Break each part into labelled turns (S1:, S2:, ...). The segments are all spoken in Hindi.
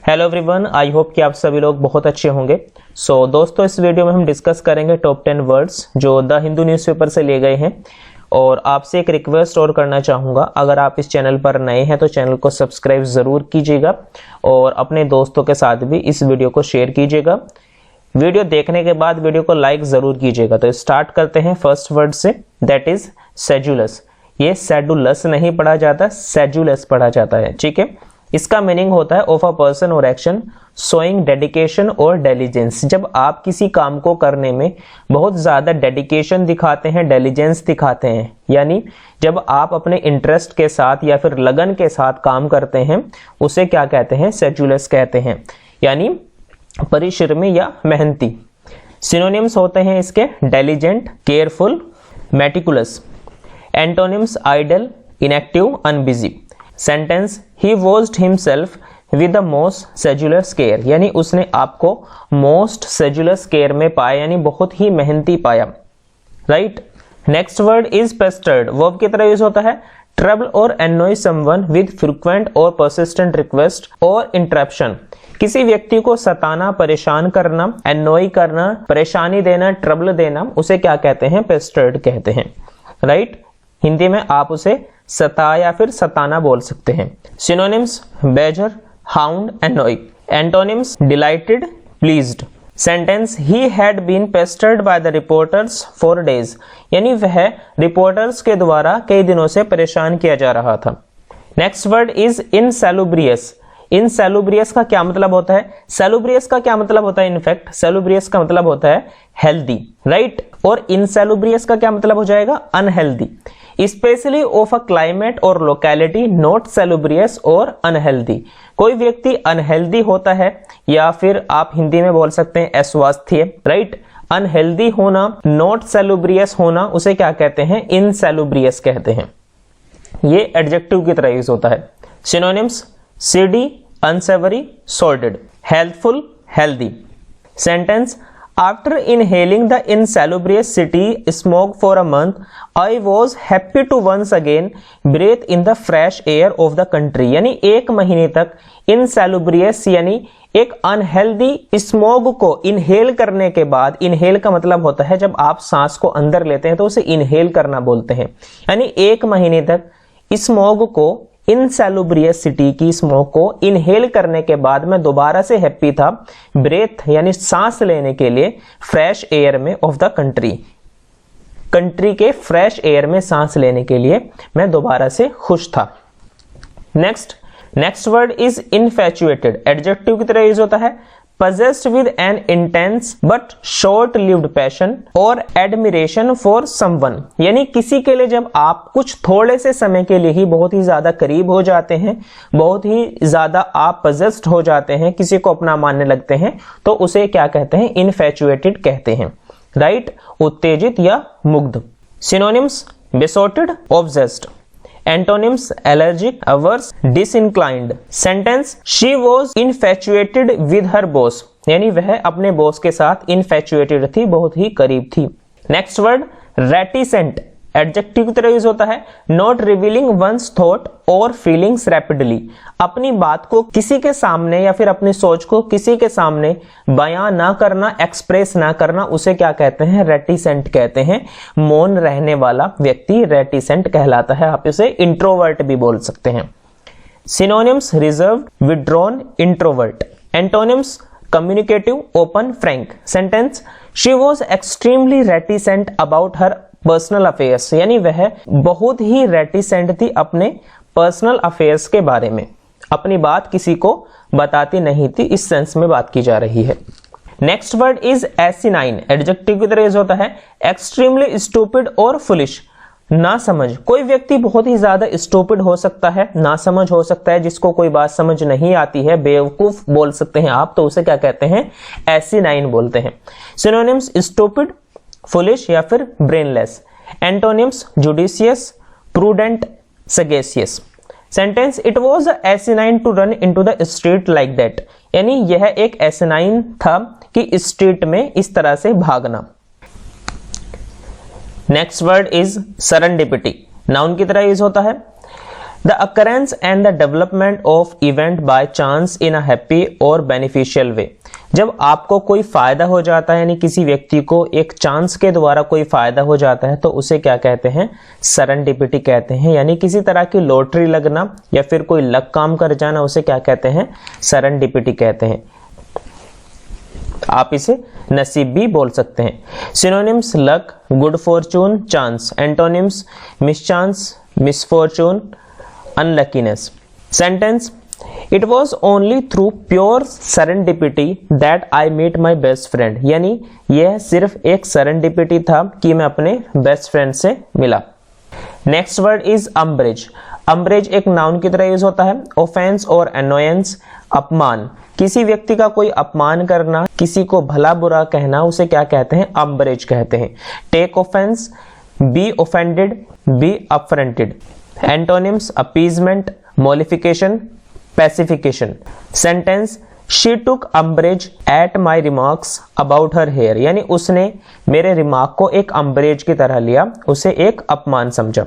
S1: हेलो एवरीवन, आई होप कि आप सभी लोग बहुत अच्छे होंगे। दोस्तों, इस वीडियो में हम डिस्कस करेंगे टॉप 10 वर्ड्स जो द हिंदू न्यूज़पेपर से लिए गए हैं। और आपसे एक रिक्वेस्ट और करना चाहूँगा, अगर आप इस चैनल पर नए हैं तो चैनल को सब्सक्राइब ज़रूर कीजिएगा और अपने दोस्तों के साथ भी इस वीडियो को शेयर कीजिएगा। वीडियो देखने के बाद वीडियो को लाइक ज़रूर कीजिएगा। तो स्टार्ट करते हैं फर्स्ट वर्ड से, दैट इज़ सेजुलस। ये सेडुलस नहीं पढ़ा जाता, सेजुलस पढ़ा जाता है, ठीक है। इसका मीनिंग होता है ऑफ अ पर्सन और एक्शन शोइंग डेडिकेशन और डिलीजेंस। जब आप किसी काम को करने में बहुत ज़्यादा डेडिकेशन दिखाते हैं, डिलीजेंस दिखाते हैं, यानी जब आप अपने इंटरेस्ट के साथ या फिर लगन के साथ काम करते हैं, उसे क्या कहते हैं? सेजुलस कहते हैं, यानी परिश्रमी या मेहनती। सिनोनिम्स होते हैं इसके diligent, careful, meticulous. Antonyms idle, inactive, unbusy. Sentence he washed himself with the most sedulous care, यानी उसने आपको मोस्ट सेजुलस केयर में पाया, यानी बहुत ही मेहनती पाया, right. Next word is पेस्टर्ड। Verb की तरह यूज होता है ट्रबल और एनॉय समवन विद फ्रीक्वेंट और परसिस्टेंट रिक्वेस्ट और इंटरप्शन। किसी व्यक्ति को सताना, परेशान करना, एनॉय करना, परेशानी देना, ट्रबल देना, उसे क्या कहते हैं? पेस्टर्ड कहते हैं, राइट। हिंदी में आप उसे सता या फिर सताना बोल सकते हैं। Synonyms badger, hound, annoy. Antonyms delighted, pleased. Sentence he had been pestered by the reporters for days, यानी वह रिपोर्टर्स के द्वारा कई दिनों से परेशान किया जा रहा था। Next word is insalubrious. Insalubrious का क्या मतलब होता है? सैलुब्रियस का क्या मतलब होता है? इनफैक्ट सैलुब्रियस का मतलब होता है हेल्दी, राइट। और इनसैलुब्रियस का क्या मतलब हो जाएगा? Unhealthy. Specially of a climate और लोकेलिटी नॉट सैलुब्रियस और अनहेल्दी। कोई व्यक्ति अनहेल्दी होता है या फिर आप हिंदी में बोल सकते हैं अस्वास्थ्य, राइट। अनहेल्दी होना, नॉट सैलुब्रियस होना, उसे क्या कहते हैं? इनसैलुब्रियस कहते हैं। ये एडजेक्टिव की तरह यूज होता है। Synonyms seedy, unsavoury, sordid. Healthful, healthy. Sentence after inhaling the insalubrious city smoke for a month, I was happy to once again breathe in the fresh air of the country, यानी एक महीने तक insalubrious यानी एक अनहेल्दी स्मोग को इनहेल करने के बाद, इनहेल का मतलब होता है जब आप सांस को अंदर लेते हैं तो उसे इनहेल करना बोलते हैं, यानी एक महीने तक स्मोग को, इनसैलुब्रियस सिटी की स्मोक को इनहेल करने के बाद मैं दोबारा से हैप्पी था, ब्रेथ यानी सांस लेने के लिए, फ्रेश एयर में ऑफ द कंट्री, कंट्री के फ्रेश एयर में सांस लेने के लिए मैं दोबारा से खुश था। Next word is infatuated. Adjective की तरह यूज होता है possessed with an intense but short lived passion or admiration for someone, यानी किसी के लिए जब आप कुछ थोड़े से समय के लिए ही बहुत ही ज्यादा करीब हो जाते हैं, बहुत ही ज्यादा आप possessed हो जाते हैं, किसी को अपना मानने लगते हैं, तो उसे क्या कहते हैं? infatuated कहते हैं, राइट। उत्तेजित या मुग्ध। Synonyms besotted, obsessed। Antonyms allergic, averse, disinclined। Sentence she was infatuated with her boss, यानी वह अपने बॉस के साथ infatuated थी, बहुत ही करीब थी। Next word reticent। एडजेक्टिव की तरह यूज होता है नॉट रिवीलिंग वंस थॉट और फीलिंग्स रैपिडली। अपनी बात को किसी के सामने या फिर अपनी सोच को किसी के सामने बयां ना करना, एक्सप्रेस ना करना, उसे क्या कहते हैं? रेटिसेंट कहते हैं। मौन रहने वाला व्यक्ति रेटिसेंट कहलाता है। आप इसे इंट्रोवर्ट भी बोल सकते हैं। Synonyms reserved, withdrawn, introvert. Antonyms communicative, open, Frank. Sentence she was extremely reticent about her personal affairs, यानी वह बहुत ही रेटिसेंट थी अपने पर्सनल अफेयर्स के बारे में, अपनी बात किसी को बताती नहीं थी, इस सेंस में बात की जा रही है। Next word is asinine. Adjective की तरह यूज होता है एक्सट्रीमली स्टूपिड और फुलिश। ना समझ, कोई व्यक्ति बहुत ही ज्यादा स्टूपिड हो सकता है, ना समझ हो सकता है, जिसको कोई बात समझ नहीं आती है, बेवकूफ बोल सकते हैं आप, तो उसे क्या कहते हैं? एसिनाइन बोलते हैं। सिनोनिम्स स्टूपिड, फुलिश या फिर brainless. Antonyms judicious, prudent, sagacious. Sentence it was asinine to run into the street like that, यानी यह एक एसिनाइन था कि स्ट्रीट में इस तरह से भागना। Next word is serendipity. Noun की तरह यूज होता है the occurrence and the development of event by chance in a happy or beneficial way. जब आपको कोई फायदा हो जाता है, यानी किसी व्यक्ति को एक चांस के द्वारा कोई फायदा हो जाता है, तो उसे क्या कहते हैं? सेरेंडिपिटी कहते हैं। यानी किसी तरह की लॉटरी लगना या फिर कोई लक काम कर जाना, उसे क्या कहते हैं? सेरेंडिपिटी कहते हैं। आप इसे नसीब भी बोल सकते हैं। Synonyms luck, good fortune, chance. Antonyms mischance, misfortune, unluckiness. Sentence it was only through pure serendipity that I meet my best friend. यानी यह सिर्फ एक सेरेंडिपिटी था कि मैं अपने बेस्ट फ्रेंड से मिला। Next word is umbrage. Umbrage एक नाउन की तरह यूज होता है। ऑफेंस और अनोयंस, अपमान। किसी व्यक्ति का कोई अपमान करना, किसी को भला बुरा कहना, उसे क्या कहते हैं? अम्ब्रेज कहते हैं। Take offence, be offended, be affronted. Antonyms appeasement, mollification, pacification. Sentence she took umbrage at my remarks about her hair. यानी उसने मेरे रिमार्क को एक अम्ब्रेज की तरह लिया, उसे एक अपमान समझा।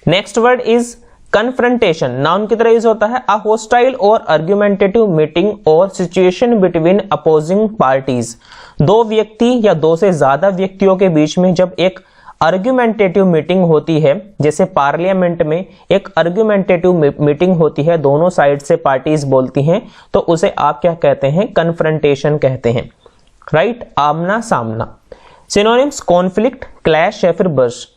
S1: Next word is confrontation. Noun की तरह यूज होता है। अ होस्टाइल और आर्ग्यूमेंटेटिव मीटिंग और सिचुएशन बिटवीन अपोजिंग पार्टीज। दो व्यक्ति या दो से ज्यादा व्यक्तियों के बीच में जब एक आर्ग्यूमेंटेटिव मीटिंग होती है, जैसे पार्लियामेंट में एक आर्ग्यूमेंटेटिव मीटिंग होती है, दोनों साइड से पार्टीज बोलती हैं, तो उसे आप क्या कहते हैं? कन्फ्रंटेशन कहते हैं। राइट, आमना सामना। सिनोनिम्स कॉन्फ्लिक्ट, क्लैश या फिर burst.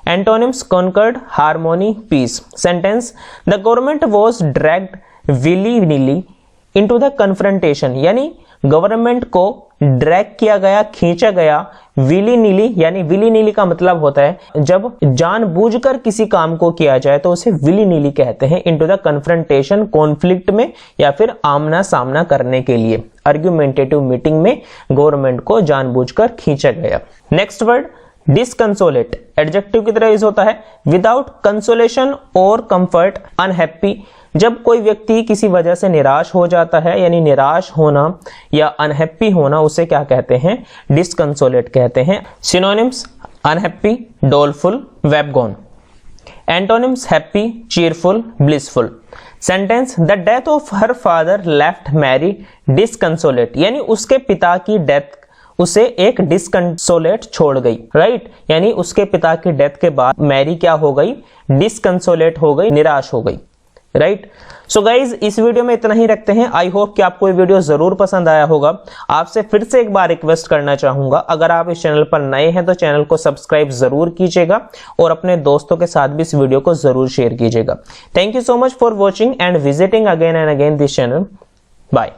S1: Antonyms concord, harmony, peace. Sentence the government was dragged willy nilly into the confrontation. यानी गवर्नमेंट को ड्रैग किया गया, खींचा गया विली नीली। यानी विली नीली का मतलब होता है जब जानबूझकर किसी काम को किया जाए तो उसे विली नीली कहते हैं। इनटू द कन्फ्रंटेशन, कॉन्फ्लिक्ट में या फिर आमना सामना करने के लिए आर्ग्यूमेंटेटिव मीटिंग में गवर्नमेंट को जानबूझकर खींचा गया। Next word डिसकंसोलेट। एडजेक्टिव की तरह यूज होता है। विदाउट कंसोलेशन और कंफर्ट, अनहैप्पी। जब कोई व्यक्ति किसी वजह से निराश हो जाता है, यानी निराश होना या अनहैप्पी होना, उसे क्या कहते हैं? डिसकंसोलेट कहते हैं। Synonyms unhappy, doleful, woebegone. Antonyms happy, cheerful, blissful. Sentence the death of her father left Mary disconsolate. यानी उसके पिता की डेथ उसे एक डिसकंसोलेट छोड़ गई। राइट, यानी उसके पिता की डेथ के बाद मैरी क्या हो गई? डिसकंसोलेट हो गई, निराश हो गई। राइट, सो गाइज इस वीडियो में इतना ही रखते हैं। आई होप कि आपको ये वीडियो जरूर पसंद आया होगा। आपसे फिर से एक बार रिक्वेस्ट करना चाहूंगा, अगर आप इस चैनल पर नए हैं तो चैनल को सब्सक्राइब जरूर कीजिएगा और अपने दोस्तों के साथ भी इस वीडियो को जरूर शेयर कीजिएगा। Thank you so much for watching and visiting again and again this channel. Bye.